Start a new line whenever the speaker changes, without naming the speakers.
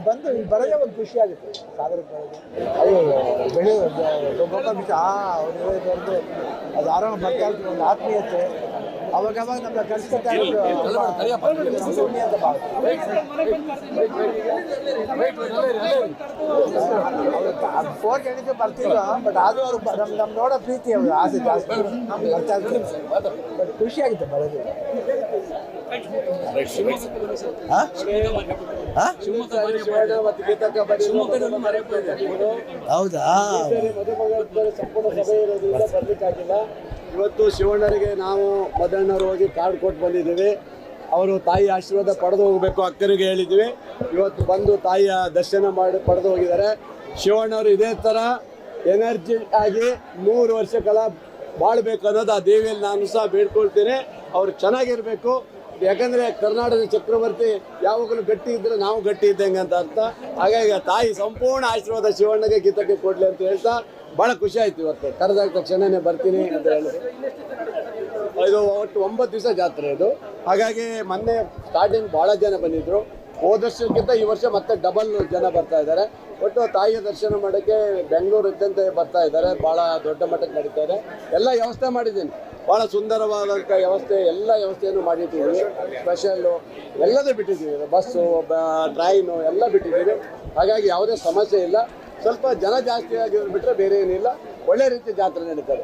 ಬಂದು ಇಲ್ಲಿ ಬರೋದೇ ಒಂದು ಖುಷಿ ಆಗುತ್ತೆ. ಸಾಗರಕ್ಕೆ ಬರೋದು ಅದು ಬೆಳೆ ಅವ್ರು ಹೇಳಿದ್ದು ಅದು ಆರಾಮ ಬರ್ತಾ ಇರ್ತೀವಿ, ಒಂದು ಆತ್ಮೀಯತೆ. ಅವಾಗ ನಮ್ಗೆ ಕಲಿಸ್ಕೊತಾ ಇರೋದು ಅಂತ ಫೋನ್ ಹೇಳಿದ್ದು ಬರ್ತಿಲ್ಲ, ಬಟ್ ಆದರೂ ಅವ್ರು ನಮ್ಮ ನೋಡೋ ಪ್ರೀತಿ ಅವರು ಆಸೆ ಜಾಸ್ತಿ ಬರ್ತಾ ಇರ್ತೀವಿ. ಬಟ್ ಖುಷಿ ಆಗುತ್ತೆ ಬರೋದು. ಹೌದಾ?
ಸಂಪೂರ್ಣ ಸಭೆ ಇರೋದ್ರಿಂದ ಬರ್ಲಿಕ್ಕಾಗಿಲ್ಲ. ಇವತ್ತು ಶಿವಣ್ಣರಿಗೆ ನಾವು ಮದಣ್ಣರು ಹೋಗಿ ಕಾರ್ಡ್ ಕೊಟ್ಟು ಬಂದಿದ್ದೀವಿ. ಅವರು ತಾಯಿ ಆಶೀರ್ವಾದ ಪಡೆದು ಹೋಗಬೇಕು ಅಕ್ಕರಿಗೆ ಹೇಳಿದ್ದೀವಿ. ಇವತ್ತು ಬಂದು ತಾಯಿಯ ದರ್ಶನ ಪಡೆದು ಹೋಗಿದ್ದಾರೆ. ಶಿವಣ್ಣವರು ಇದೇ ಥರ ಎನರ್ಜಿ ಆಗಿ 100 ವರ್ಷ ಕಾಲ ಬಾಳ್ಬೇಕು ಅನ್ನೋದು ಆ ದೇವಿಯಲ್ಲಿ ನಾನು ಸಹ ಬೇಡ್ಕೊಳ್ತೀನಿ. ಅವರು ಚೆನ್ನಾಗಿರಬೇಕು. ಯಾಕಂದರೆ ಕರ್ನಾಟಕದ ಚಕ್ರವರ್ತಿ ಯಾವಾಗಲೂ ಗಟ್ಟಿ ಇದ್ದರೆ ನಾವು ಗಟ್ಟಿ ಇದ್ದಂಗೆ ಅಂತ ಅರ್ಥ. ಹಾಗಾಗಿ ತಾಯಿ ಸಂಪೂರ್ಣ ಆಶೀರ್ವಾದ ಶಿವಣ್ಣಗೆ ಗೀತಕ್ಕೆ ಕೊಡಲಿ ಅಂತ ಹೇಳ್ತಾ ಭಾಳ ಖುಷಿ ಆಯ್ತು. ಇವತ್ತು ಕರೆದಾಗ ತಕ್ಷಣನೇ ಬರ್ತೀನಿ ಅಂತ ಹೇಳಿ. ಇದು ಒಟ್ಟು 9 ದಿವಸ ಜಾತ್ರೆ ಇದು. ಹಾಗಾಗಿ ಮೊನ್ನೆ ಸ್ಟಾರ್ಟಿಂಗ್ ಭಾಳ ಜನ ಬಂದಿದ್ದರು. ಹೋದ ವರ್ಷಕ್ಕಿಂತ ಈ ವರ್ಷ ಮತ್ತೆ ಡಬಲ್ ಜನ ಬರ್ತಾ ಇದ್ದಾರೆ. ಒಟ್ಟು ತಾಯಿಯ ದರ್ಶನ ಮಾಡೋಕ್ಕೆ ಬೆಂಗಳೂರು ಇದ್ದಂತೆ ಬರ್ತಾ ಇದ್ದಾರೆ. ಭಾಳ ದೊಡ್ಡ ಮಟ್ಟಕ್ಕೆ ನಡೀತಾ ಇದೆ. ಎಲ್ಲ ವ್ಯವಸ್ಥೆ ಮಾಡಿದ್ದೀನಿ, ಭಾಳ ಸುಂದರವಾದಂಥ ವ್ಯವಸ್ಥೆ, ಎಲ್ಲ ವ್ಯವಸ್ಥೆಯನ್ನು ಮಾಡಿದ್ದೀವಿ. ಸ್ಪೆಷಲ್ಲು ಎಲ್ಲದೂ ಬಿಟ್ಟಿದ್ದೀವಿ, ಬಸ್ಸು ಟ್ರೈನು ಎಲ್ಲ ಬಿಟ್ಟಿದ್ದೀವಿ. ಹಾಗಾಗಿ ಯಾವುದೇ ಸಮಸ್ಯೆ ಇಲ್ಲ. ಸ್ವಲ್ಪ ಜನ ಜಾಸ್ತಿ ಆಗಿರೋ ಬಿಟ್ಟರೆ ಬೇರೆ ಏನಿಲ್ಲ. ಒಳ್ಳೆ ರೀತಿ ಜಾತ್ರೆ ನಡೀತದೆ.